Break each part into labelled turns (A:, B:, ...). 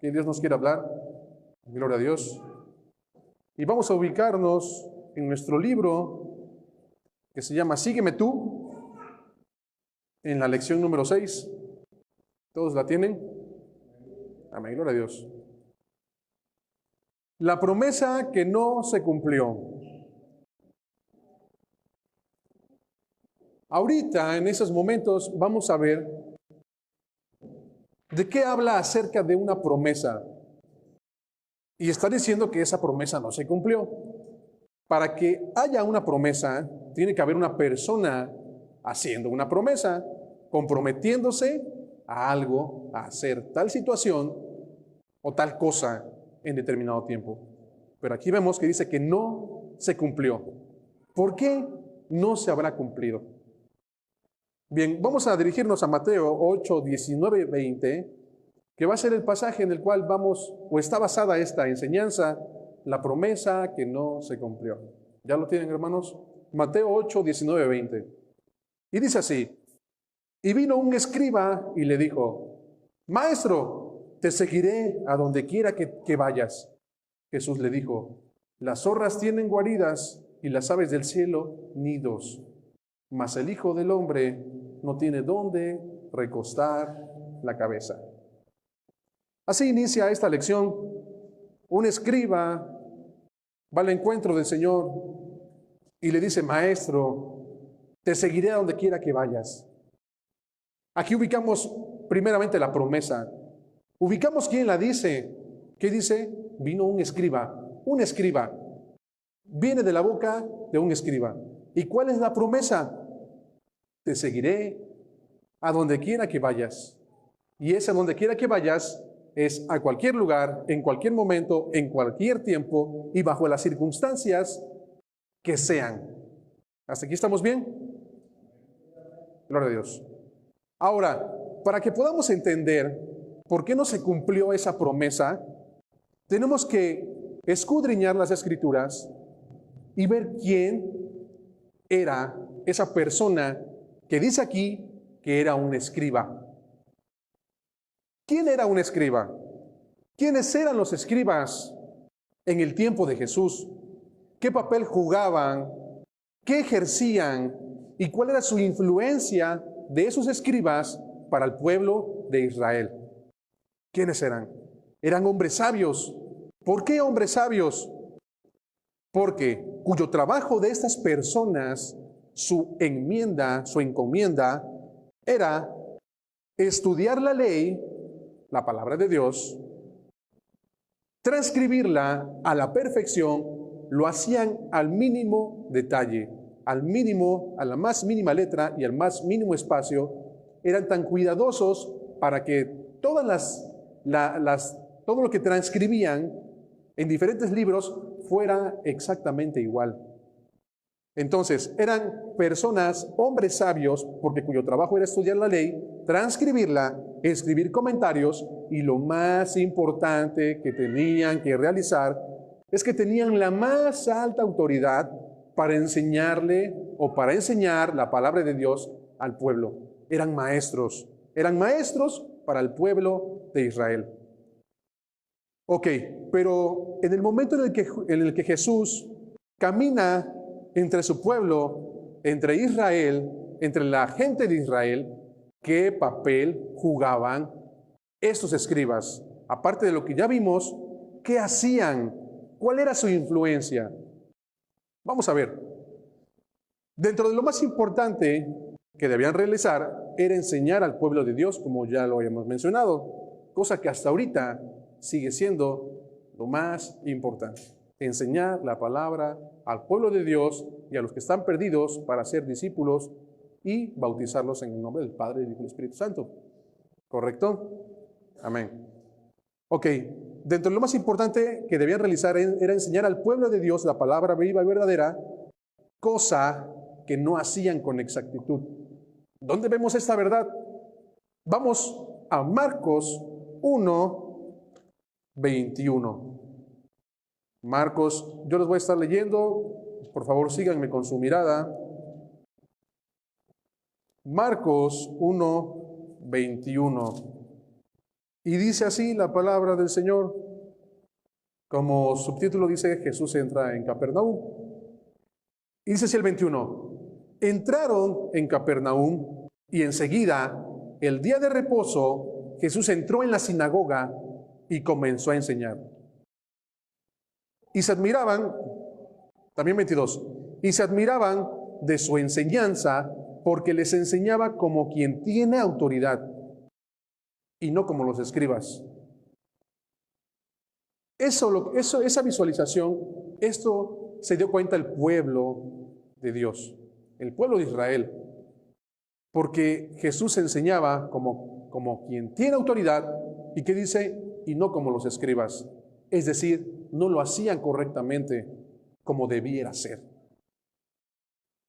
A: que Dios nos quiere hablar. Gloria a Dios. Y vamos a ubicarnos en nuestro libro que se llama Sígueme tú, en la lección número 6. ¿Todos la tienen? Amén, gloria a Dios. La promesa que no se cumplió. Ahorita, en esos momentos, vamos a ver de qué habla acerca de una promesa. Y está diciendo que esa promesa no se cumplió. Para que haya una promesa, tiene que haber una persona haciendo una promesa, comprometiéndose a algo, a hacer tal situación o tal cosa en determinado tiempo. Pero aquí vemos que dice que no se cumplió. ¿Por qué no se habrá cumplido? Bien, vamos a dirigirnos a Mateo 8, 19, 20, que va a ser el pasaje en el cual vamos, o está basada esta enseñanza, la promesa que no se cumplió. ¿Ya lo tienen, hermanos? Mateo 8, 19, 20. Y dice así: y vino un escriba y le dijo: Maestro, te seguiré a donde quiera que vayas. Jesús le dijo: las zorras tienen guaridas y las aves del cielo nidos, mas el Hijo del Hombre no tiene dónde recostar la cabeza. Así inicia esta lección. Un escriba va al encuentro del Señor y le dice: Maestro, te seguiré a donde quiera que vayas. Aquí ubicamos primeramente la promesa. Ubicamos quién la dice. ¿Qué dice? Vino un escriba. Un escriba. Viene de la boca de un escriba. ¿Y cuál es la promesa? Te seguiré a donde quiera que vayas. Y ese a donde quiera que vayas es a cualquier lugar, en cualquier momento, en cualquier tiempo y bajo las circunstancias que sean. ¿Hasta aquí estamos bien? Gloria a Dios. Ahora, para que podamos entender por qué no se cumplió esa promesa, tenemos que escudriñar las Escrituras y ver quién era esa persona que dice aquí que era un escriba. ¿Quién era un escriba? ¿Quiénes eran los escribas en el tiempo de Jesús? ¿Qué papel jugaban? ¿Qué ejercían? ¿Y cuál era su influencia de esos escribas para el pueblo de Israel? ¿Quiénes eran? Eran hombres sabios. ¿Por qué hombres sabios? Porque cuyo trabajo de estas personas, su encomienda, era estudiar la ley, la palabra de Dios, transcribirla a la perfección. Lo hacían al mínimo detalle, al mínimo, a la más mínima letra y al más mínimo espacio. Eran tan cuidadosos para que todo lo que transcribían en diferentes libros fuera exactamente igual. Entonces, eran personas, hombres sabios, porque cuyo trabajo era estudiar la ley, transcribirla, escribir comentarios, y lo más importante que tenían que realizar es que tenían la más alta autoridad para enseñarle o para enseñar la palabra de Dios al pueblo. Eran maestros para el pueblo de Israel. Ok, pero en el momento en el que Jesús camina entre su pueblo, entre Israel, entre la gente de Israel, ¿qué papel jugaban estos escribas? Aparte de lo que ya vimos, ¿qué hacían? ¿Cuál era su influencia? Vamos a ver. Dentro de lo más importante que debían realizar era enseñar al pueblo de Dios, como ya lo habíamos mencionado, cosa que hasta ahorita sigue siendo lo más importante. Enseñar la palabra al pueblo de Dios y a los que están perdidos para ser discípulos y bautizarlos en el nombre del Padre, del Hijo y del Espíritu Santo. ¿Correcto? Amén. Ok, dentro de lo más importante que debían realizar era enseñar al pueblo de Dios la palabra viva y verdadera, cosa que no hacían con exactitud. ¿Dónde vemos esta verdad? Vamos a Marcos 1, 21. Marcos, yo les voy a estar leyendo, por favor síganme con su mirada. Marcos 1, 21. Y dice así la palabra del Señor. Como subtítulo dice, Jesús entra en Capernaum. Y dice así el 21. Entraron en Capernaum y enseguida, el día de reposo, Jesús entró en la sinagoga y comenzó a enseñar. Y se admiraban, también 22, y se admiraban de su enseñanza porque les enseñaba como quien tiene autoridad y no como los escribas. Esa visualización, esto se dio cuenta el pueblo de Dios, el pueblo de Israel, porque Jesús enseñaba como quien tiene autoridad y que dice, y no como los escribas. Es decir, no lo hacían correctamente como debiera ser.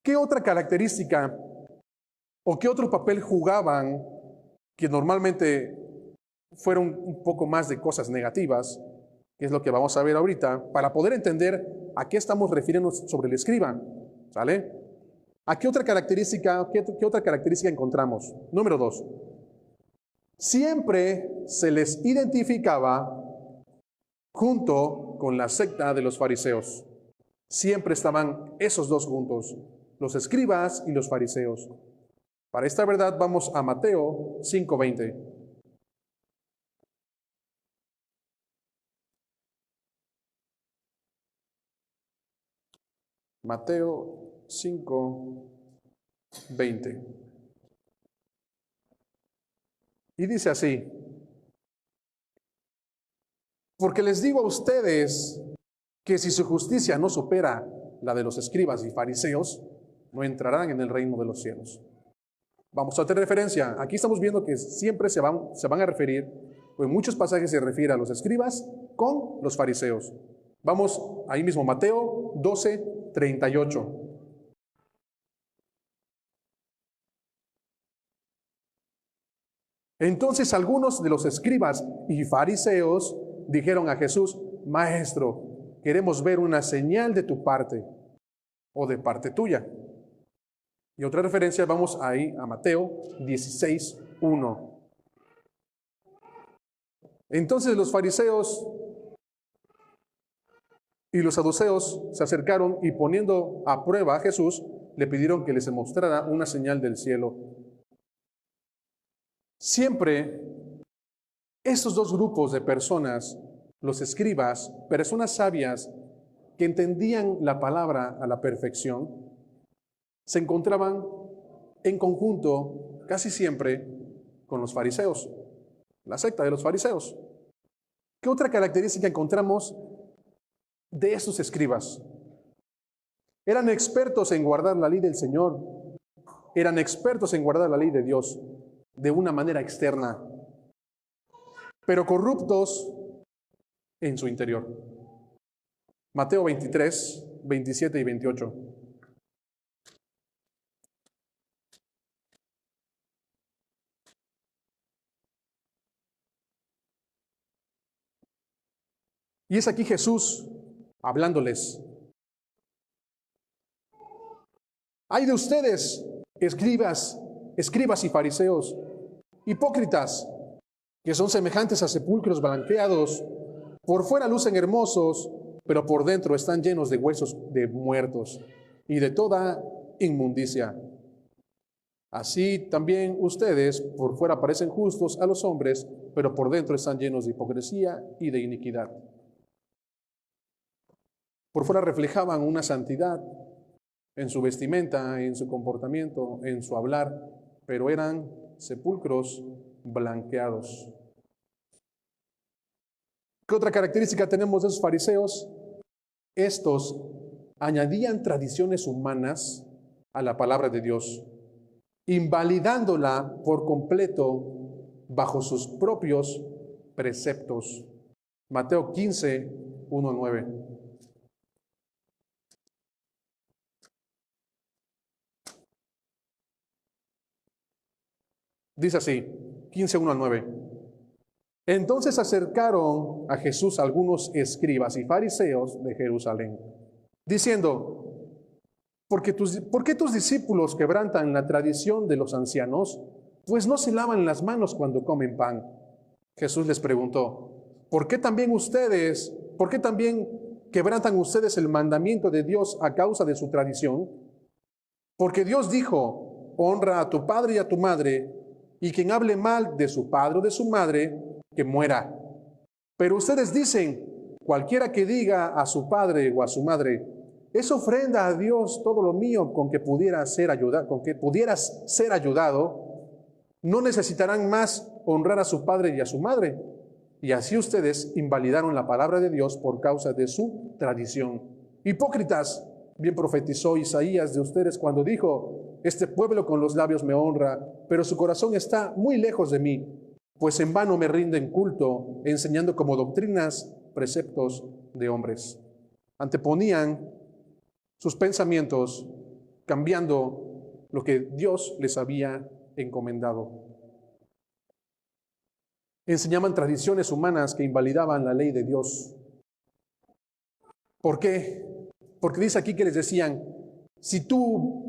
A: ¿Qué otra característica o qué otro papel jugaban que normalmente fueron un poco más de cosas negativas, que es lo que vamos a ver ahorita, para poder entender a qué estamos refiriéndonos sobre el escriba? ¿Sale? ¿A qué otra característica encontramos? Número 2. Siempre se les identificaba junto con la secta de los fariseos. Siempre estaban esos dos juntos, los escribas y los fariseos. Para esta verdad vamos a Mateo 5:20. Mateo 5:20. Y dice así: porque les digo a ustedes que si su justicia no supera la de los escribas y fariseos, no entrarán en el reino de los cielos. Vamos a hacer referencia. Aquí estamos viendo que siempre se van a referir, o en muchos pasajes se refiere a los escribas con los fariseos. Vamos ahí mismo, Mateo 12:38. Entonces algunos de los escribas y fariseos dijeron a Jesús: Maestro, queremos ver una señal de tu parte o de parte tuya. Y otra referencia, vamos ahí a Mateo 16:1. Entonces los fariseos y los saduceos se acercaron y poniendo a prueba a Jesús, le pidieron que les mostrara una señal del cielo. Siempre estos dos grupos de personas, los escribas, personas sabias que entendían la palabra a la perfección, se encontraban en conjunto casi siempre con los fariseos, la secta de los fariseos. ¿Qué otra característica encontramos de estos escribas? Eran expertos en guardar la ley del Señor, eran expertos en guardar la ley de Dios de una manera externa, pero corruptos en su interior. Mateo 23, 27 y 28. Y es aquí Jesús hablándoles. Ay de ustedes, escribas y fariseos, hipócritas, que son semejantes a sepulcros blanqueados. Por fuera lucen hermosos, pero por dentro están llenos de huesos de muertos y de toda inmundicia. Así también ustedes por fuera parecen justos a los hombres, pero por dentro están llenos de hipocresía y de iniquidad. Por fuera reflejaban una santidad en su vestimenta, en su comportamiento, en su hablar, pero eran sepulcros blanqueados. ¿Qué otra característica tenemos de esos fariseos? Estos añadían tradiciones humanas a la palabra de Dios, invalidándola por completo bajo sus propios preceptos. Mateo 15, 1-9. Dice así, 15, 1-9. Entonces acercaron a Jesús algunos escribas y fariseos de Jerusalén, diciendo: ¿Por qué tus discípulos quebrantan la tradición de los ancianos? Pues no se lavan las manos cuando comen pan. Jesús les preguntó, ¿por qué también quebrantan ustedes el mandamiento de Dios a causa de su tradición? Porque Dios dijo, honra a tu padre y a tu madre, y quien hable mal de su padre o de su madre, que muera. Pero ustedes dicen, cualquiera que diga a su padre o a su madre, es ofrenda a Dios todo lo mío con que pudieras ser ayudado, no necesitarán más honrar a su padre y a su madre. Y así ustedes invalidaron la palabra de Dios por causa de su tradición. Hipócritas, bien profetizó Isaías de ustedes cuando dijo, este pueblo con los labios me honra, pero su corazón está muy lejos de mí, pues en vano me rinden culto, enseñando como doctrinas preceptos de hombres. Anteponían sus pensamientos, cambiando lo que Dios les había encomendado. Enseñaban tradiciones humanas que invalidaban la ley de Dios. ¿Por qué? Porque dice aquí que les decían, si tú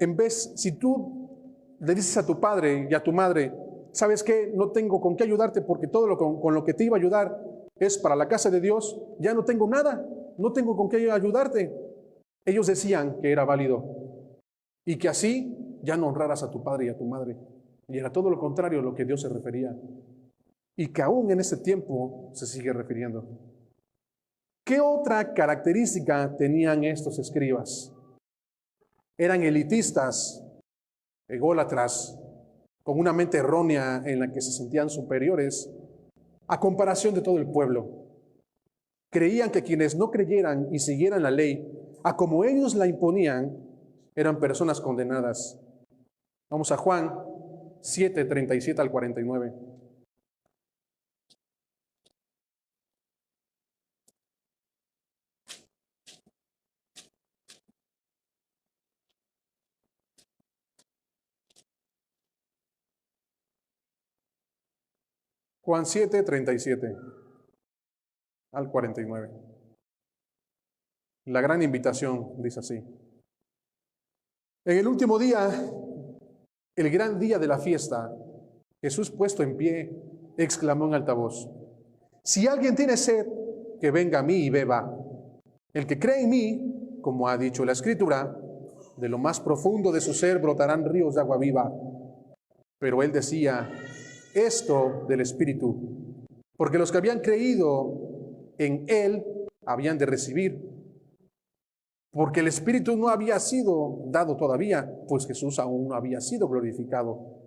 A: le dices a tu padre y a tu madre, ¿sabes qué? No tengo con qué ayudarte porque todo con lo que te iba a ayudar es para la casa de Dios, ya no tengo nada, no tengo con qué ayudarte. Ellos decían que era válido y que así ya no honraras a tu padre y a tu madre. Y era todo lo contrario a lo que Dios se refería. Y que aún en ese tiempo se sigue refiriendo. ¿Qué otra característica tenían estos escribas? Eran elitistas, ególatras, con una mente errónea en la que se sentían superiores a comparación de todo el pueblo. Creían que quienes no creyeran y siguieran la ley, a como ellos la imponían, eran personas condenadas. Vamos a Juan 7, 37 al 49. Juan 7, 37 al 49. La gran invitación dice así. En el último día, el gran día de la fiesta, Jesús puesto en pie, exclamó en alta voz, si alguien tiene sed, que venga a mí y beba. El que cree en mí, como ha dicho la Escritura, de lo más profundo de su ser brotarán ríos de agua viva. Pero él decía esto del Espíritu, porque los que habían creído en él habían de recibir, porque el Espíritu no había sido dado todavía, pues Jesús aún no había sido glorificado.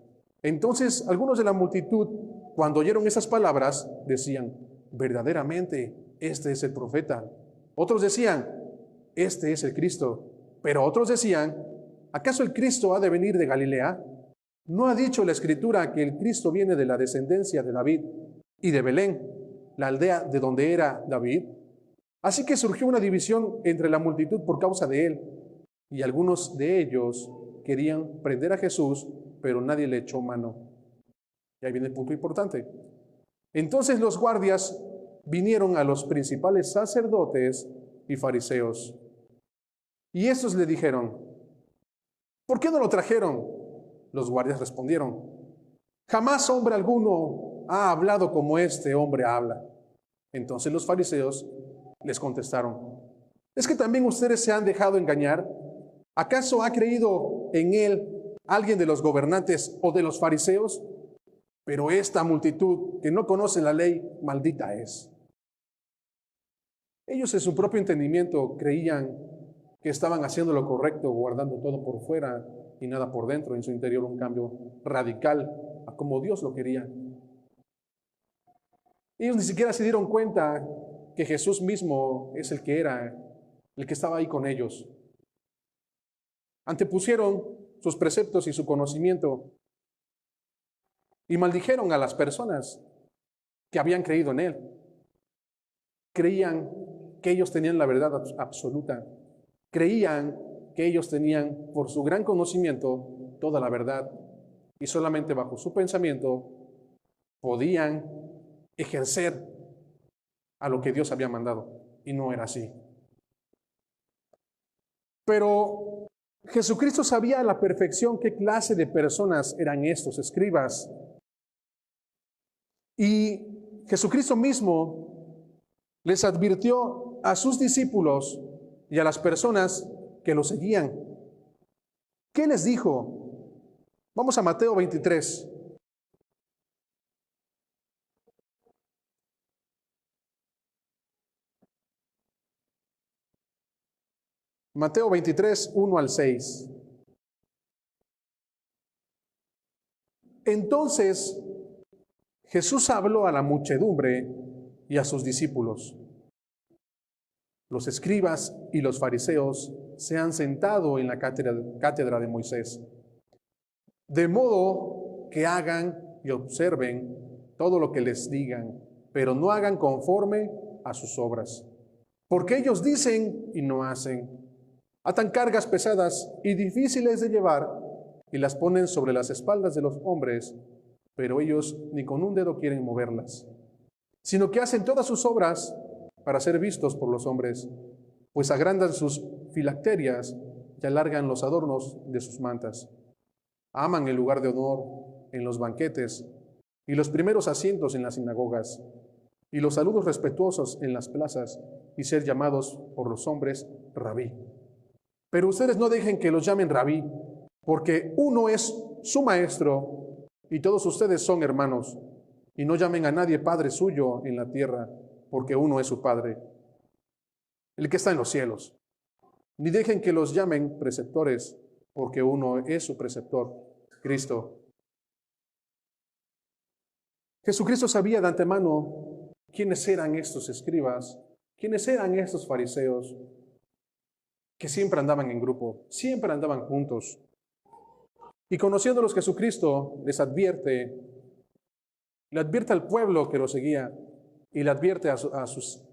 A: Entonces algunos de la multitud, cuando oyeron esas palabras, decían, verdaderamente este es el profeta. Otros decían, este es el Cristo. Pero otros decían, ¿acaso el Cristo ha de venir de Galilea? ¿No ha dicho la Escritura que el Cristo viene de la descendencia de David y de Belén, la aldea de donde era David? Así que surgió una división entre la multitud por causa de él, y algunos de ellos querían prender a Jesús, pero nadie le echó mano. Y ahí viene el punto importante. Entonces los guardias vinieron a los principales sacerdotes y fariseos, y estos le dijeron, ¿por qué no lo trajeron? Los guardias respondieron, jamás hombre alguno ha hablado como este hombre habla. Entonces los fariseos les contestaron, ¿es que también ustedes se han dejado engañar? ¿Acaso ha creído en él alguien de los gobernantes o de los fariseos? Pero esta multitud que no conoce la ley, maldita es. Ellos en su propio entendimiento creían que estaban haciendo lo correcto, guardando todo por fuera y nada por dentro, en su interior un cambio radical a como Dios lo quería. Ellos ni siquiera se dieron cuenta que Jesús mismo es el que era, el que estaba ahí con ellos. Antepusieron sus preceptos y su conocimiento y maldijeron a las personas que habían creído en él. Creían que ellos tenían la verdad absoluta. Creían que ellos tenían, por su gran conocimiento, toda la verdad. Y solamente bajo su pensamiento podían ejercer a lo que Dios había mandado. Y no era así. Pero Jesucristo sabía a la perfección qué clase de personas eran estos escribas. Y Jesucristo mismo les advirtió a sus discípulos y a las personas que lo seguían. ¿Qué les dijo? Vamos a Mateo 23. Mateo 23, 1 al 6. Entonces Jesús habló a la muchedumbre y a sus discípulos. Los escribas y los fariseos se han sentado en la cátedra de Moisés, de modo que hagan y observen todo lo que les digan, pero no hagan conforme a sus obras. Porque ellos dicen y no hacen, atan cargas pesadas y difíciles de llevar y las ponen sobre las espaldas de los hombres, pero ellos ni con un dedo quieren moverlas, sino que hacen todas sus obras para ser vistos por los hombres, pues agrandan sus filacterias y alargan los adornos de sus mantas. Aman el lugar de honor en los banquetes y los primeros asientos en las sinagogas y los saludos respetuosos en las plazas y ser llamados por los hombres rabí. Pero ustedes no dejen que los llamen rabí, porque uno es su maestro y todos ustedes son hermanos. Y no llamen a nadie padre suyo en la tierra, porque uno es su Padre, el que está en los cielos. Ni dejen que los llamen preceptores, porque uno es su preceptor, Cristo. Jesucristo sabía de antemano quiénes eran estos escribas, quiénes eran estos fariseos, que siempre andaban en grupo, siempre andaban juntos. Y conociéndolos, Jesucristo les advierte, le advierte al pueblo que lo seguía y le advierte a sus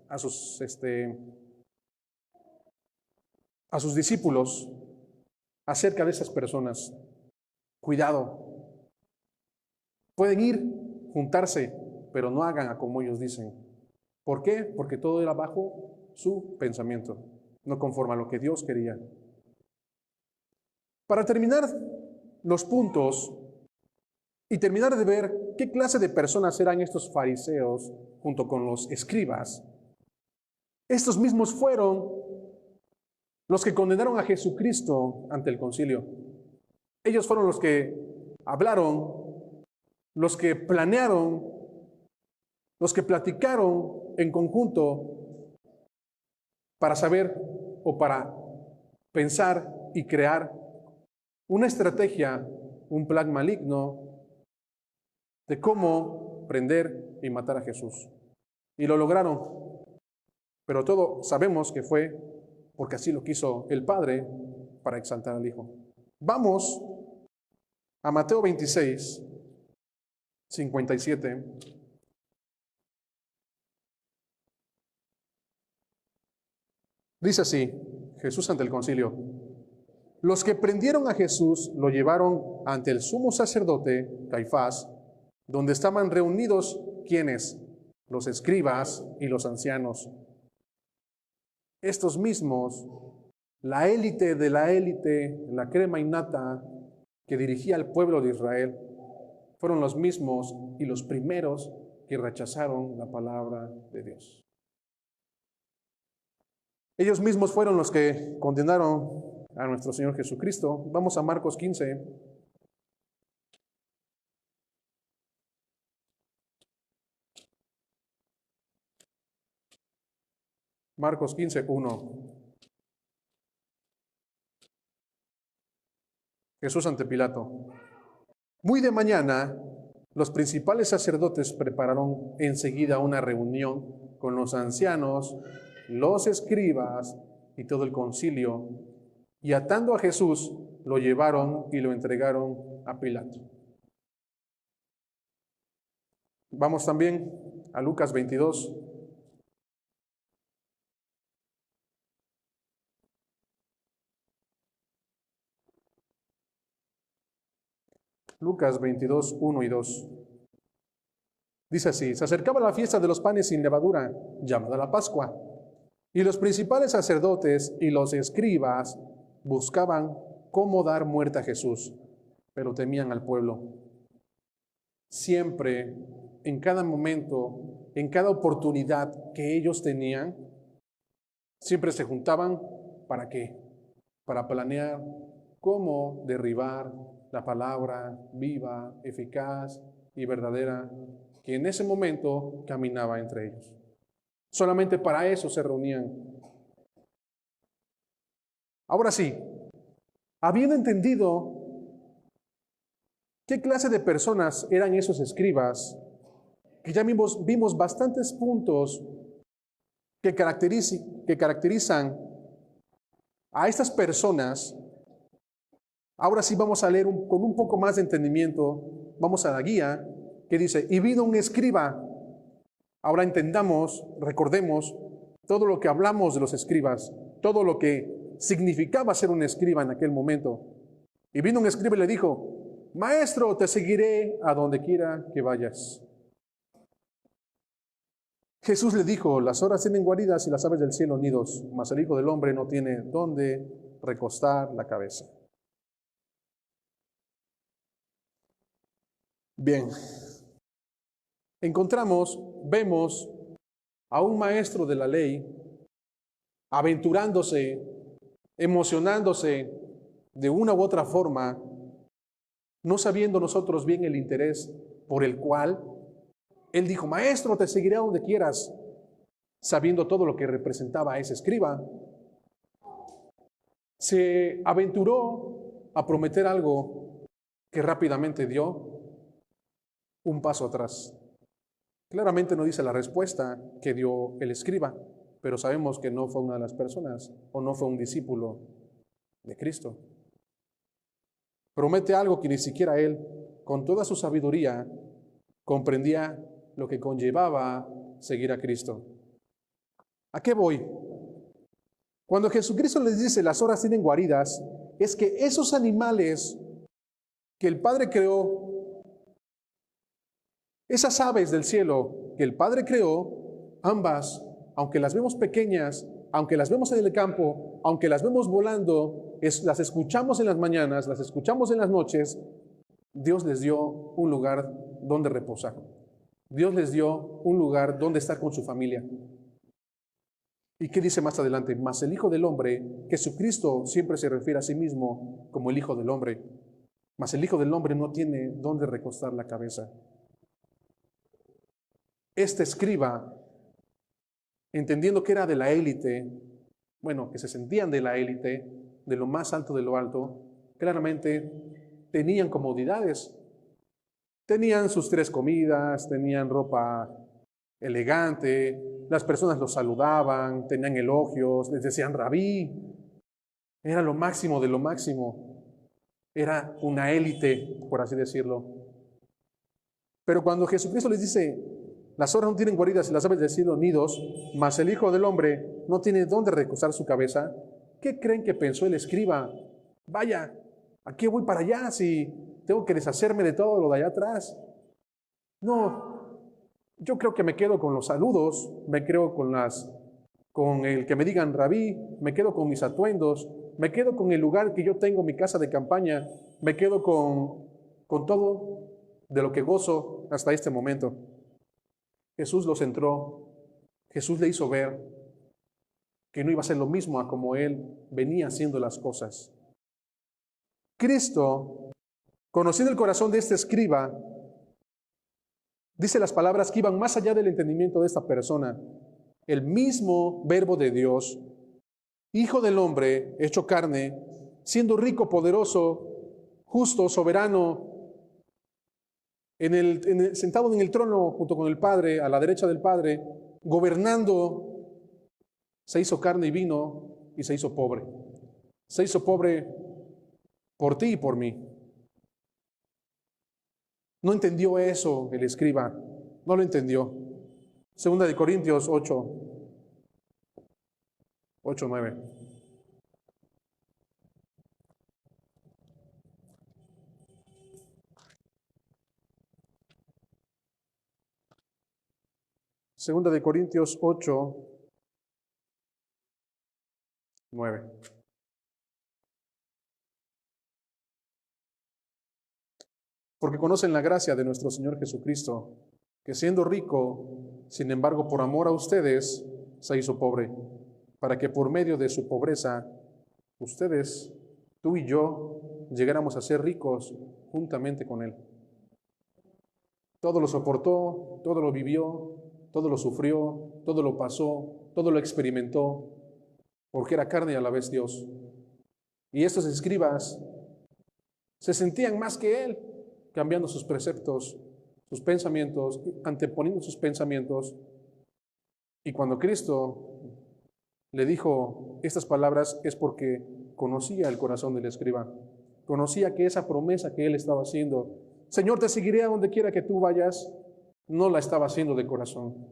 A: discípulos acerca de esas personas. Cuidado, pueden ir, juntarse, pero no hagan como ellos dicen. ¿Por qué? Porque todo era bajo su pensamiento, no conforme a lo que Dios quería. Para terminar los puntos y terminar de ver qué clase de personas eran estos fariseos junto con los escribas, estos mismos fueron los que condenaron a Jesucristo ante el concilio. Ellos fueron los que hablaron, los que planearon, los que platicaron en conjunto para saber o para pensar y crear una estrategia, un plan maligno de cómo prender y matar a Jesús. Y lo lograron. Pero todo sabemos que fue porque así lo quiso el Padre para exaltar al Hijo. Vamos a Mateo 26, 57. Dice así, Jesús ante el concilio. Los que prendieron a Jesús lo llevaron ante el sumo sacerdote, Caifás, donde estaban reunidos, ¿quiénes? Los escribas y los ancianos. Estos mismos, la élite de la élite, la crema innata que dirigía al pueblo de Israel, fueron los mismos y los primeros que rechazaron la palabra de Dios. Ellos mismos fueron los que condenaron a nuestro Señor Jesucristo. Vamos a Marcos 15. Marcos 15, 1. Jesús ante Pilato. Muy de mañana, los principales sacerdotes prepararon enseguida una reunión con los ancianos, los escribas y todo el concilio, y atando a Jesús, lo llevaron y lo entregaron a Pilato. Vamos también a Lucas 22. Lucas 22, 1 y 2. Dice así, se acercaba la fiesta de los panes sin levadura, llamada la Pascua, y los principales sacerdotes y los escribas buscaban cómo dar muerte a Jesús, pero temían al pueblo. Siempre en cada momento, en cada oportunidad que ellos tenían, siempre se juntaban, ¿para qué? Para planear cómo derribar la palabra viva, eficaz y verdadera que en ese momento caminaba entre ellos. Solamente para eso se reunían. Ahora sí, habiendo entendido qué clase de personas eran esos escribas, que ya vimos bastantes puntos que caracterizan a estas personas, ahora sí vamos a leer con un poco más de entendimiento, vamos a la guía que dice, y vino un escriba. Ahora entendamos, recordemos todo lo que hablamos de los escribas, todo lo que significaba ser un escriba en aquel momento. Y vino un escriba y le dijo, Maestro, te seguiré a donde quiera que vayas. Jesús le dijo, las horas tienen guaridas y las aves del cielo nidos, mas el Hijo del Hombre no tiene dónde recostar la cabeza. Bien, vemos a un maestro de la ley aventurándose, emocionándose de una u otra forma, no sabiendo nosotros bien el interés por el cual él dijo, Maestro, te seguiré a donde quieras, sabiendo todo lo que representaba a ese escriba. Se aventuró a prometer algo que rápidamente dio un paso atrás. Claramente no dice la respuesta que dio el escriba, pero sabemos que no fue una de las personas o no fue un discípulo de Cristo. Promete algo que ni siquiera él, con toda su sabiduría, comprendía lo que conllevaba seguir a Cristo. ¿A qué voy? Cuando Jesucristo les dice las horas tienen guaridas, es que esos animales que el Padre creó, esas aves del cielo que el Padre creó, ambas, aunque las vemos pequeñas, aunque las vemos en el campo, aunque las vemos volando, las escuchamos en las mañanas, las escuchamos en las noches, Dios les dio un lugar donde reposar. Dios les dio un lugar donde estar con su familia. ¿Y qué dice más adelante? Mas el Hijo del Hombre, Jesucristo siempre se refiere a sí mismo como el Hijo del Hombre. Mas el Hijo del Hombre no tiene dónde recostar la cabeza. Este escriba, entendiendo que era de la élite, bueno, que se sentían de la élite, de lo más alto de lo alto, claramente tenían comodidades. Tenían sus 3 comidas, tenían ropa elegante, las personas los saludaban, tenían elogios, les decían rabí. Era lo máximo de lo máximo. Era una élite, por así decirlo. Pero cuando Jesucristo les dice, las horas no tienen guaridas y las aves del cielo nidos, mas el Hijo del Hombre no tiene dónde recostar su cabeza, ¿qué creen que pensó el escriba? Vaya, ¿a qué voy para allá si tengo que deshacerme de todo lo de allá atrás? No, yo creo que me quedo con los saludos, me quedo con el que me digan rabí, me quedo con mis atuendos, me quedo con el lugar que yo tengo, mi casa de campaña, me quedo con todo de lo que gozo hasta este momento. Jesús lo centró, Jesús le hizo ver que no iba a ser lo mismo a como él venía haciendo las cosas. Cristo, conociendo el corazón de este escriba, dice las palabras que iban más allá del entendimiento de esta persona. El mismo verbo de Dios, Hijo del Hombre, hecho carne, siendo rico, poderoso, justo, soberano, sentado en el trono junto con el Padre, a la derecha del Padre, gobernando, se hizo carne y vino y se hizo pobre. Se hizo pobre por ti y por mí. No entendió eso el escriba, no lo entendió. Segunda de Corintios 8:9. Segunda de Corintios 8:9. Porque conocen la gracia de nuestro Señor Jesucristo, que siendo rico, sin embargo, por amor a ustedes, se hizo pobre, para que por medio de su pobreza, ustedes, tú y yo, llegáramos a ser ricos juntamente con Él. Todo lo soportó, todo lo vivió, todo lo sufrió, todo lo pasó, todo lo experimentó, porque era carne y a la vez Dios. Y estos escribas se sentían más que Él, cambiando sus preceptos, sus pensamientos, anteponiendo sus pensamientos. Y cuando Cristo le dijo estas palabras es porque conocía el corazón del escriba, conocía que esa promesa que Él estaba haciendo, Señor, te seguiré a donde quiera que tú vayas, no la estaba haciendo de corazón.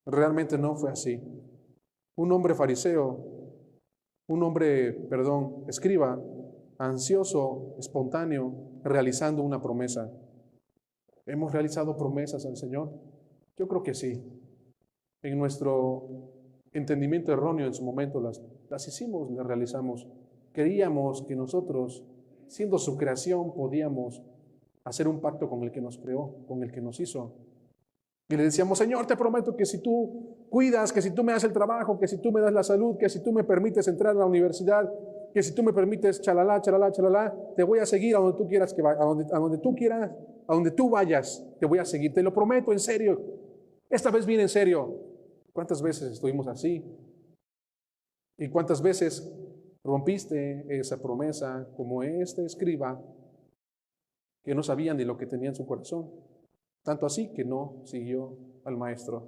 A: Realmente no fue así. Un hombre fariseo, escriba, ansioso, espontáneo, realizando una promesa. ¿Hemos realizado promesas al Señor? Yo creo que sí. En nuestro entendimiento erróneo en su momento las hicimos, las realizamos. Creíamos que nosotros, siendo su creación, podíamos hacer un pacto con el que nos creó, con el que nos hizo. Y le decíamos, Señor, te prometo que si tú cuidas, que si tú me das el trabajo, que si tú me das la salud, que si tú me permites entrar a la universidad, que si tú me permites chalala, chalala, chalala, te voy a seguir a donde tú quieras que vaya, a donde tú quieras, a donde tú vayas, te voy a seguir, te lo prometo en serio. Esta vez viene en serio. ¿Cuántas veces estuvimos así? ¿Y cuántas veces rompiste esa promesa como este escriba que no sabía ni lo que tenía en su corazón? Tanto así que no siguió al maestro.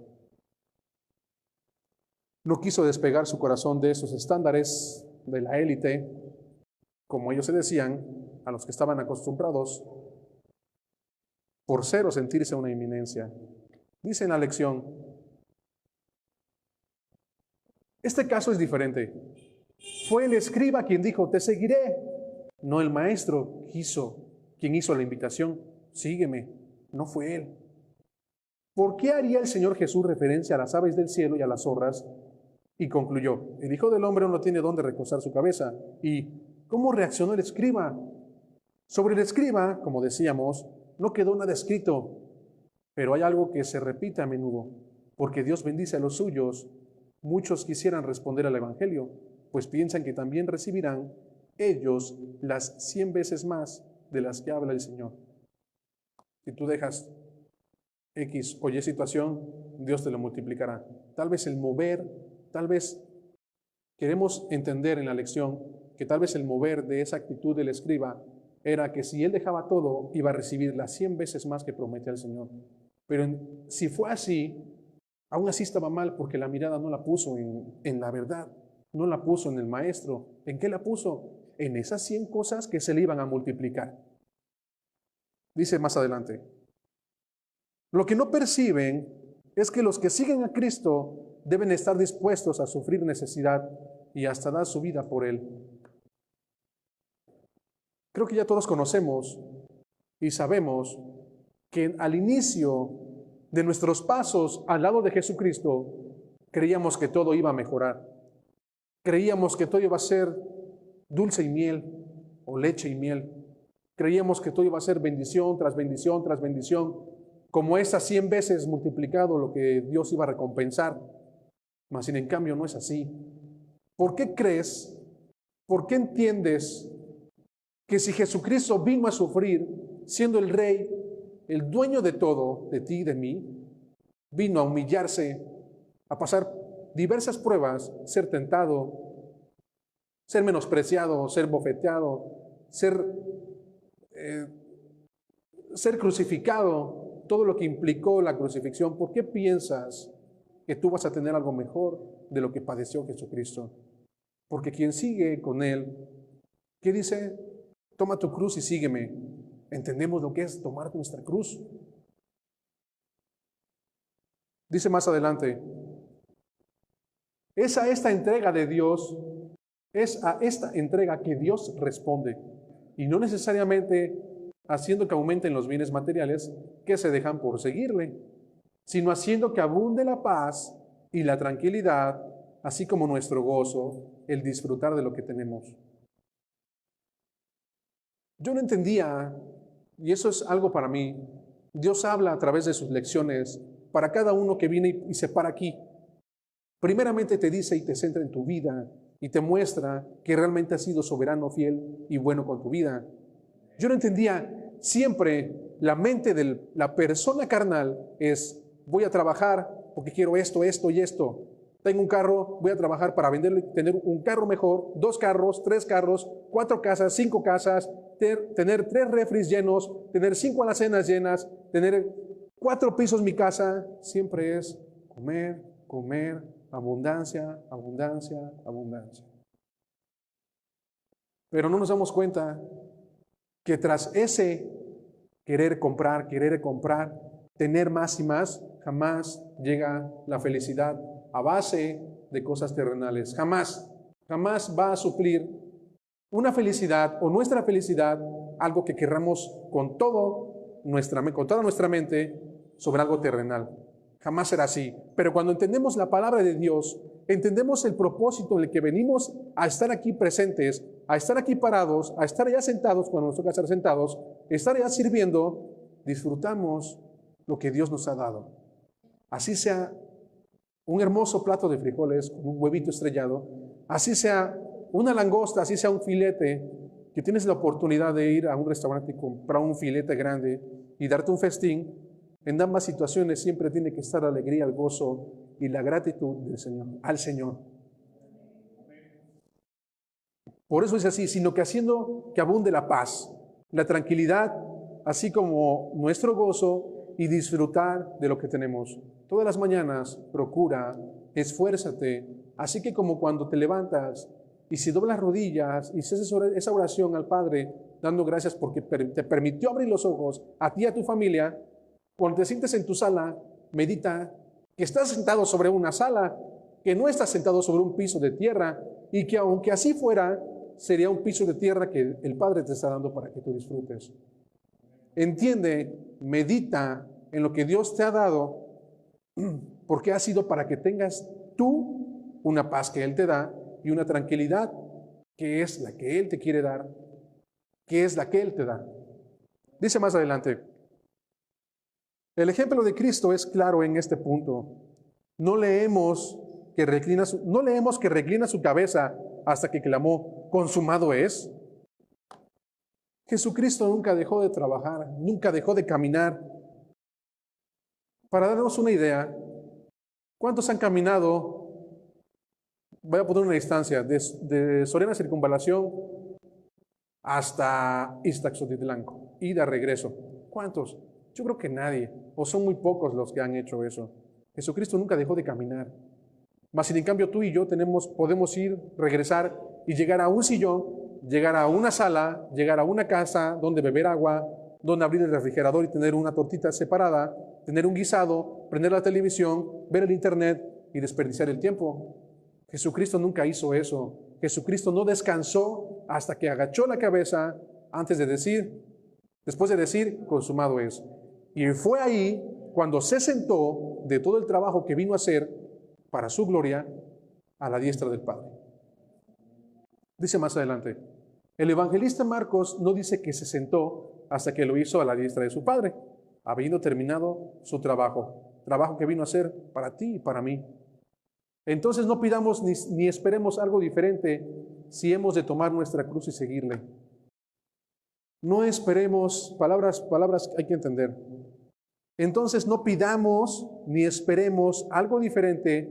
A: No quiso despegar su corazón de esos estándares de la élite, como ellos se decían, a los que estaban acostumbrados, por ser o sentirse una eminencia. Dice en la lección, este caso es diferente. Fue el escriba quien dijo, te seguiré. No el maestro quien hizo la invitación, sígueme. No fue él. ¿Por qué haría el Señor Jesús referencia a las aves del cielo y a las zorras? Y concluyó, el Hijo del Hombre no tiene dónde recostar su cabeza. ¿Y cómo reaccionó el escriba? Sobre el escriba, como decíamos, no quedó nada escrito, pero hay algo que se repite a menudo, porque Dios bendice a los suyos. Muchos quisieran responder al Evangelio, pues piensan que también recibirán ellos las 100 veces más de las que habla el Señor. Si tú dejas X o Y situación, Dios te lo multiplicará. Tal vez tal vez queremos entender en la lección que tal vez el mover de esa actitud del escriba era que si él dejaba todo, iba a recibir las 100 veces más que prometía el Señor. Pero si fue así, aún así estaba mal porque la mirada no la puso en la verdad, no la puso en el maestro. ¿En qué la puso? En esas 100 cosas que se le iban a multiplicar. Dice más adelante, lo que no perciben es que los que siguen a Cristo deben estar dispuestos a sufrir necesidad y hasta dar su vida por Él. Creo que ya todos conocemos y sabemos que al inicio de nuestros pasos al lado de Jesucristo, creíamos que todo iba a mejorar. Creíamos que todo iba a ser dulce y miel o leche y miel. Creíamos que todo iba a ser bendición tras bendición tras bendición, como esas 100 veces multiplicado lo que Dios iba a recompensar. Mas sin en cambio no es así. ¿Por qué crees? ¿Por qué entiendes que si Jesucristo vino a sufrir, siendo el Rey, el dueño de todo, de ti y de mí, vino a humillarse, a pasar diversas pruebas, ser tentado, ser menospreciado, ser bofeteado, ser crucificado, todo lo que implicó la crucifixión? ¿Por qué piensas que tú vas a tener algo mejor de lo que padeció Jesucristo? Porque quien sigue con Él, ¿qué dice? Toma tu cruz y sígueme. ¿Entendemos lo que es tomar nuestra cruz? Dice más adelante, es a esta entrega de Dios, es a esta entrega que Dios responde, y no necesariamente haciendo que aumenten los bienes materiales que se dejan por seguirle, sino haciendo que abunde la paz y la tranquilidad, así como nuestro gozo, el disfrutar de lo que tenemos. Yo no entendía, y eso es algo para mí, Dios habla a través de sus lecciones para cada uno que viene y se para aquí. Primeramente te dice y te centra en tu vida y te muestra que realmente has sido soberano, fiel y bueno con tu vida. Yo no entendía, siempre la mente de la persona carnal es: voy a trabajar porque quiero esto, esto y esto. Tengo un carro, voy a trabajar para venderlo y tener un carro mejor, 2 carros, 3 carros, 4 casas, 5 casas, tener 3 refris llenos, tener 5 alacenas llenas, tener 4 pisos mi casa. Siempre es comer, comer, abundancia, abundancia, abundancia. Pero no nos damos cuenta que tras ese querer comprar, tener más y más, jamás llega la felicidad a base de cosas terrenales. Jamás, jamás va a suplir una felicidad o nuestra felicidad, algo que querramos con toda nuestra mente sobre algo terrenal. Jamás será así. Pero cuando entendemos la palabra de Dios, entendemos el propósito en el que venimos a estar aquí presentes, a estar aquí parados, a estar allá sentados cuando nos toca estar sentados, estar allá sirviendo, disfrutamos lo que Dios nos ha dado. Así sea un hermoso plato de frijoles con un huevito estrellado, así sea una langosta, así sea un filete, que tienes la oportunidad de ir a un restaurante y comprar un filete grande y darte un festín. En ambas situaciones siempre tiene que estar la alegría, el gozo y la gratitud del Señor, al Señor. Por eso es así, sino que haciendo que abunde la paz, la tranquilidad, así como nuestro gozo y disfrutar de lo que tenemos. Todas las mañanas procura, esfuérzate, así que como cuando te levantas y si doblas rodillas y haces esa oración al Padre, dando gracias porque te permitió abrir los ojos a ti y a tu familia. Cuando te sientes en tu sala, medita que estás sentado sobre una sala, que no estás sentado sobre un piso de tierra y que aunque así fuera, sería un piso de tierra que el Padre te está dando para que tú disfrutes. Entiende, medita en lo que Dios te ha dado, porque ha sido para que tengas tú una paz que Él te da y una tranquilidad que es la que Él te quiere dar, que es la que Él te da. Dice más adelante, el ejemplo de Cristo es claro en este punto. No leemos que reclina su cabeza hasta que clamó: consumado es. Jesucristo nunca dejó de trabajar, nunca dejó de caminar. Para darnos una idea, ¿cuántos han caminado? Voy a poner una distancia, de Soriana Circunvalación hasta Ixtaxotitlán, ida, regreso. ¿Cuántos? Yo creo que nadie, o son muy pocos los que han hecho eso. Jesucristo nunca dejó de caminar. Mas sin en cambio tú y yo podemos ir, regresar y llegar a un sillón, llegar a una sala, llegar a una casa donde beber agua, donde abrir el refrigerador y tener una tortita separada, tener un guisado, prender la televisión, ver el internet y desperdiciar el tiempo. Jesucristo nunca hizo eso. Jesucristo no descansó hasta que agachó la cabeza después de decir, consumado es. Y fue ahí cuando se sentó de todo el trabajo que vino a hacer para su gloria a la diestra del Padre. Dice más adelante, el evangelista Marcos no dice que se sentó hasta que lo hizo a la diestra de su Padre, habiendo terminado su trabajo que vino a hacer para ti y para mí. Entonces no pidamos ni esperemos algo diferente si hemos de tomar nuestra cruz y seguirle. No esperemos, palabras hay que entender. Entonces no pidamos ni esperemos algo diferente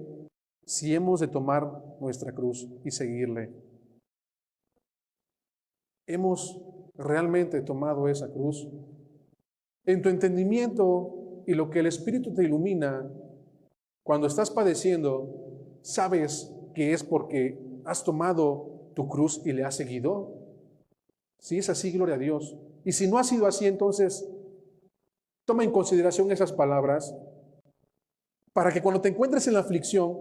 A: si hemos de tomar nuestra cruz y seguirle. ¿Hemos realmente tomado esa cruz? En tu entendimiento y lo que el Espíritu te ilumina, cuando estás padeciendo, ¿sabes que es porque has tomado tu cruz y le has seguido? Si es así, gloria a Dios. Y si no ha sido así, entonces toma en consideración esas palabras para que cuando te encuentres en la aflicción,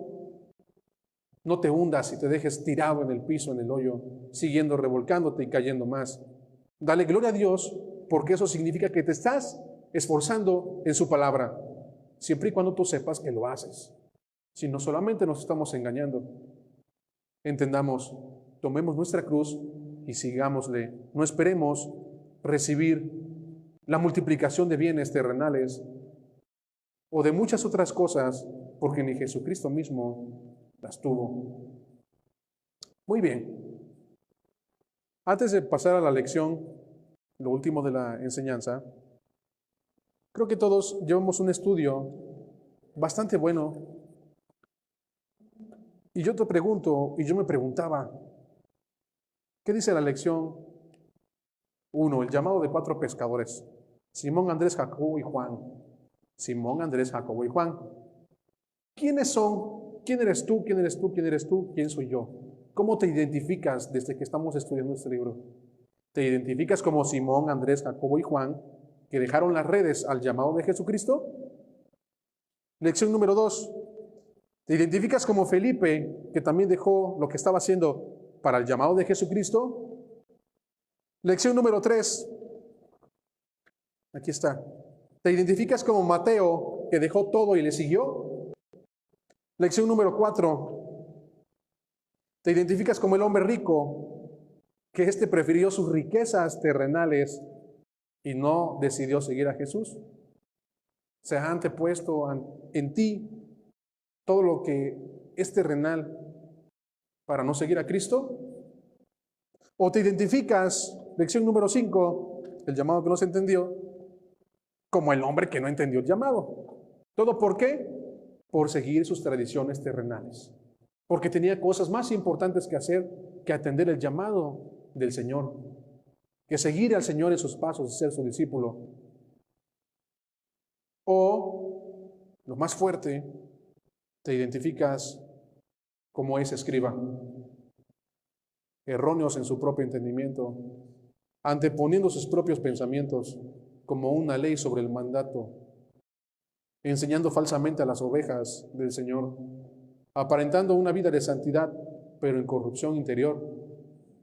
A: no te hundas y te dejes tirado en el piso, en el hoyo, siguiendo revolcándote y cayendo más. Dale gloria a Dios, porque eso significa que te estás esforzando en su palabra, siempre y cuando tú sepas que lo haces. Si no, solamente nos estamos engañando. Entendamos, tomemos nuestra cruz y sigámosle. No esperemos recibir la multiplicación de bienes terrenales o de muchas otras cosas, porque ni Jesucristo mismo las tuvo. Muy bien. Antes de pasar a la lección, lo último de la enseñanza, creo que todos llevamos un estudio bastante bueno. Y yo te pregunto, y yo me preguntaba, ¿qué dice la lección 1? El llamado de 4 pescadores. Simón, Andrés, Jacobo y Juan. Simón, Andrés, Jacobo y Juan. ¿Quiénes son? ¿Quién eres tú? ¿Quién eres tú? ¿Quién eres tú? ¿Quién soy yo? ¿Cómo te identificas desde que estamos estudiando este libro? ¿Te identificas como Simón, Andrés, Jacobo y Juan, que dejaron las redes al llamado de Jesucristo? Lección número 2. ¿Te identificas como Felipe, que también dejó lo que estaba haciendo para el llamado de Jesucristo? Lección número 3. Aquí está. ¿Te identificas como Mateo, que dejó todo y le siguió? Lección número 4. ¿Te identificas como el hombre rico, que éste prefirió sus riquezas terrenales y no decidió seguir a Jesús? Se ha antepuesto en ti todo lo que es terrenal para no seguir a Cristo. ¿O te identificas, lección número 5, el llamado que no se entendió, como el hombre que no entendió el llamado? ¿Todo por qué? Por seguir sus tradiciones terrenales. Porque tenía cosas más importantes que hacer que atender el llamado del Señor, que seguir al Señor en sus pasos y ser su discípulo. O, lo más fuerte, te identificas como ese escriba, erróneos en su propio entendimiento, anteponiendo sus propios pensamientos como una ley sobre el mandato, enseñando falsamente a las ovejas del Señor, aparentando una vida de santidad, pero en corrupción interior,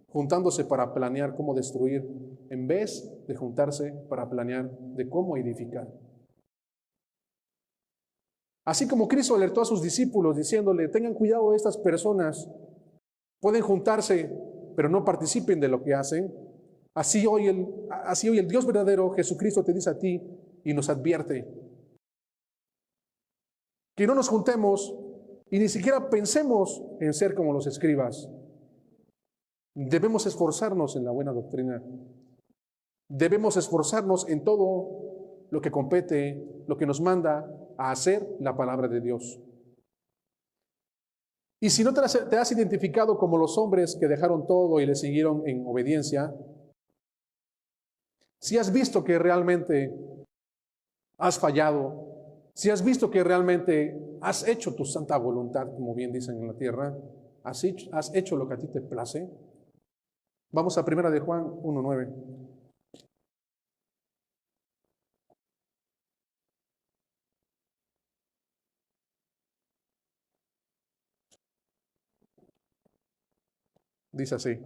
A: juntándose para planear cómo destruir, en vez de juntarse para planear de cómo edificar. Así como Cristo alertó a sus discípulos diciéndole, tengan cuidado de estas personas, pueden juntarse, pero no participen de lo que hacen. Así hoy el Dios verdadero, Jesucristo, te dice a ti y nos advierte que no nos juntemos y ni siquiera pensemos en ser como los escribas. Debemos esforzarnos en la buena doctrina. Debemos esforzarnos en todo lo que compete, lo que nos manda a hacer la palabra de Dios. Y si no te has identificado como los hombres que dejaron todo y le siguieron en obediencia, si has visto que realmente has fallado, si has visto que realmente has hecho tu santa voluntad, como bien dicen en la tierra, has hecho lo que a ti te place, vamos a 1 de Juan 1:9. Dice así: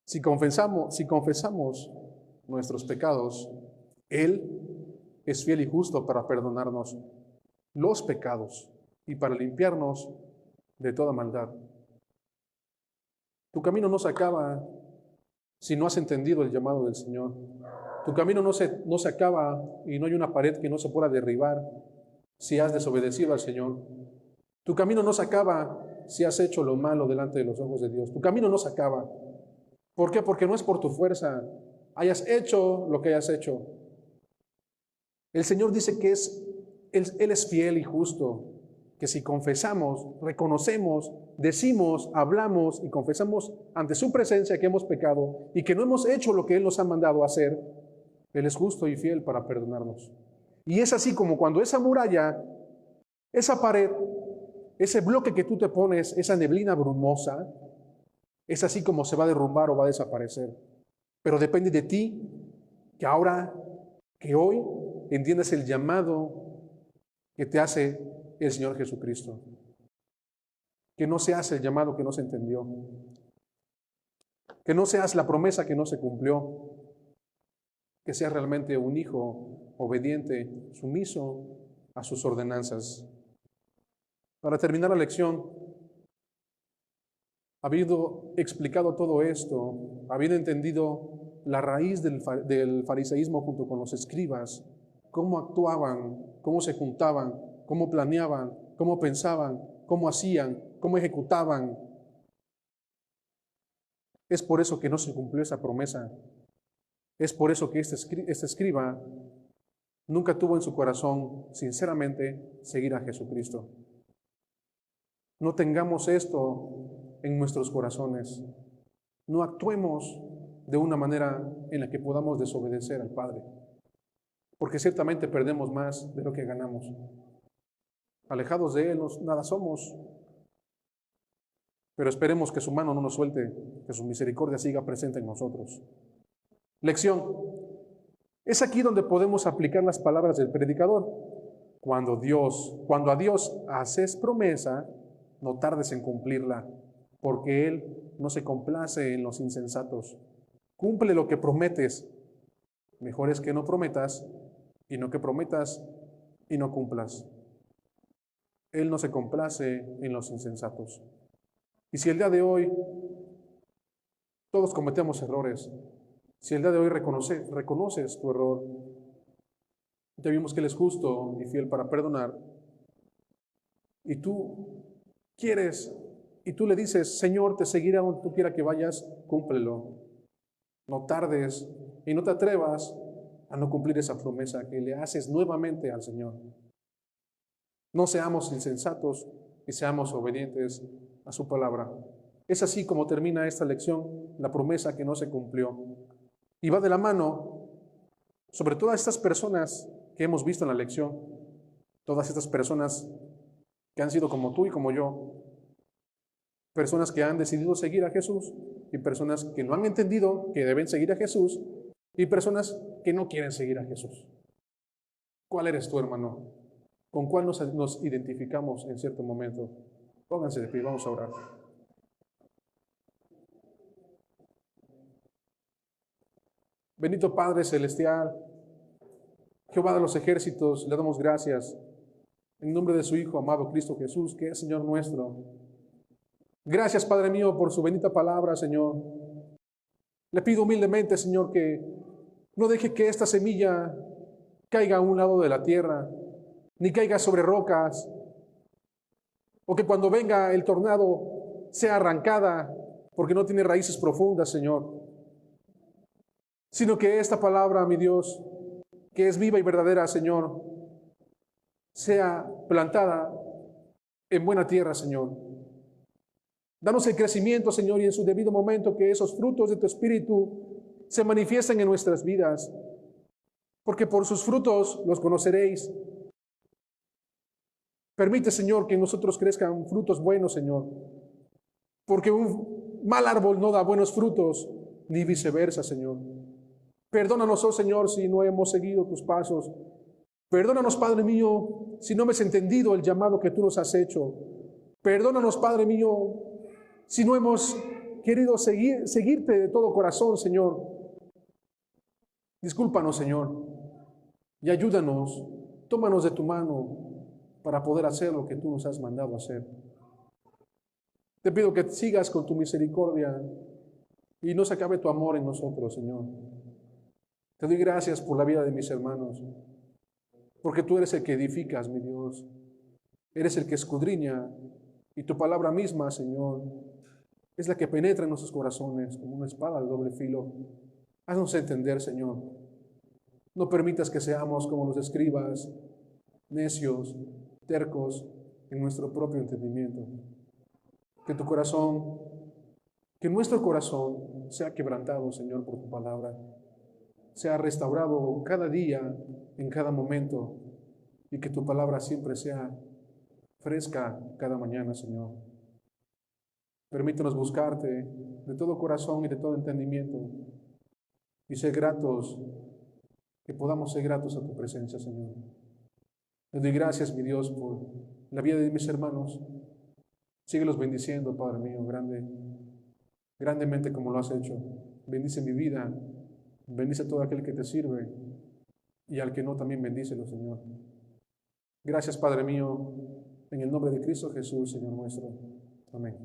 A: si confesamos nuestros pecados, Él es fiel y justo para perdonarnos los pecados y para limpiarnos de toda maldad. Tu camino no se acaba si no has entendido el llamado del Señor. Tu camino no se acaba y no hay una pared que no se pueda derribar si has desobedecido al Señor. Tu camino no se acaba si has hecho lo malo delante de los ojos de Dios. Tu camino no se acaba. ¿Por qué? Porque no es por tu fuerza. Hayas hecho lo que hayas hecho. El Señor dice que Él es fiel y justo, que si confesamos, reconocemos, decimos, hablamos y confesamos ante su presencia que hemos pecado y que no hemos hecho lo que Él nos ha mandado hacer, Él es justo y fiel para perdonarnos. Y es así como cuando esa muralla, esa pared, ese bloque que tú te pones, esa neblina brumosa, es así como se va a derrumbar o va a desaparecer. Pero depende de ti que hoy entiendas el llamado que te hace el Señor Jesucristo. Que no seas el llamado que no se entendió. Que no seas la promesa que no se cumplió. Que seas realmente un hijo obediente, sumiso a sus ordenanzas. Para terminar la lección, Habiendo explicado todo esto, habiendo entendido la raíz del fariseísmo junto con los escribas, cómo actuaban, cómo se juntaban, cómo planeaban, cómo pensaban, cómo hacían, cómo ejecutaban. Es por eso que no se cumplió esa promesa. Es por eso que este escriba nunca tuvo en su corazón, sinceramente, seguir a Jesucristo. No tengamos esto en nuestros corazones. No actuemos de una manera en la que podamos desobedecer al Padre, porque ciertamente perdemos más de lo que ganamos. Alejados de Él, nada somos, pero esperemos que su mano no nos suelte, que su misericordia siga presente en nosotros. Lección. Es aquí donde podemos aplicar las palabras del predicador. Cuando a Dios haces promesa, no tardes en cumplirla, porque Él no se complace en los insensatos. Cumple lo que prometes. Mejor es que no prometas, y no que prometas y no cumplas. Él no se complace en los insensatos. Y si el día de hoy todos cometemos errores, si el día de hoy reconoces tu error, ya vimos que Él es justo y fiel para perdonar, y tú quieres, y tú le dices, Señor, te seguiré a donde tú quieras que vayas, cúmplelo. No tardes y no te atrevas a no cumplir esa promesa que le haces nuevamente al Señor. No seamos insensatos y seamos obedientes a su palabra. Es así como termina esta lección, la promesa que no se cumplió. Y va de la mano sobre todas estas personas que hemos visto en la lección, todas estas personas que han sido como tú y como yo, personas que han decidido seguir a Jesús y personas que no han entendido que deben seguir a Jesús y personas que no quieren seguir a Jesús. ¿Cuál eres tú, hermano? ¿Con cuál nos identificamos en cierto momento? Pónganse de pie, vamos a orar. Bendito Padre Celestial, Jehová de los ejércitos, le damos gracias en nombre de su Hijo amado Cristo Jesús, que es Señor nuestro. Gracias, Padre mío, por su bendita palabra, Señor. Le pido humildemente, Señor, que no deje que esta semilla caiga a un lado de la tierra, ni caiga sobre rocas, o que cuando venga el tornado sea arrancada porque no tiene raíces profundas, Señor. Sino que esta palabra, mi Dios, que es viva y verdadera, Señor, sea plantada en buena tierra, Señor. Danos el crecimiento, Señor, y en su debido momento que esos frutos de tu Espíritu se manifiesten en nuestras vidas, porque por sus frutos los conoceréis. Permite, Señor, que en nosotros crezcan frutos buenos, Señor, porque un mal árbol no da buenos frutos, ni viceversa, Señor. Perdónanos, oh Señor, si no hemos seguido tus pasos. Perdónanos, Padre mío, si no hemos entendido el llamado que tú nos has hecho. Perdónanos, Padre mío, si no hemos querido seguirte de todo corazón, Señor. Discúlpanos, Señor, y ayúdanos, tómanos de tu mano para poder hacer lo que tú nos has mandado hacer. Te pido que sigas con tu misericordia y no se acabe tu amor en nosotros, Señor. Te doy gracias por la vida de mis hermanos, porque tú eres el que edificas, mi Dios. Eres el que escudriña, y tu palabra misma, Señor, es la que penetra en nuestros corazones como una espada de doble filo. Haznos entender, Señor. No permitas que seamos como los escribas, necios, tercos en nuestro propio entendimiento. Que nuestro corazón sea quebrantado, Señor, por tu palabra. Sea restaurado cada día, en cada momento, y que tu palabra siempre sea fresca cada mañana, Señor. Permítanos buscarte de todo corazón y de todo entendimiento y ser gratos, que podamos ser gratos a tu presencia, Señor. Te doy gracias, mi Dios, por la vida de mis hermanos. Síguelos bendiciendo, Padre mío, grandemente como lo has hecho. Bendice mi vida, bendice a todo aquel que te sirve y al que no también bendícelo, Señor. Gracias, Padre mío, en el nombre de Cristo Jesús, Señor nuestro. Amén.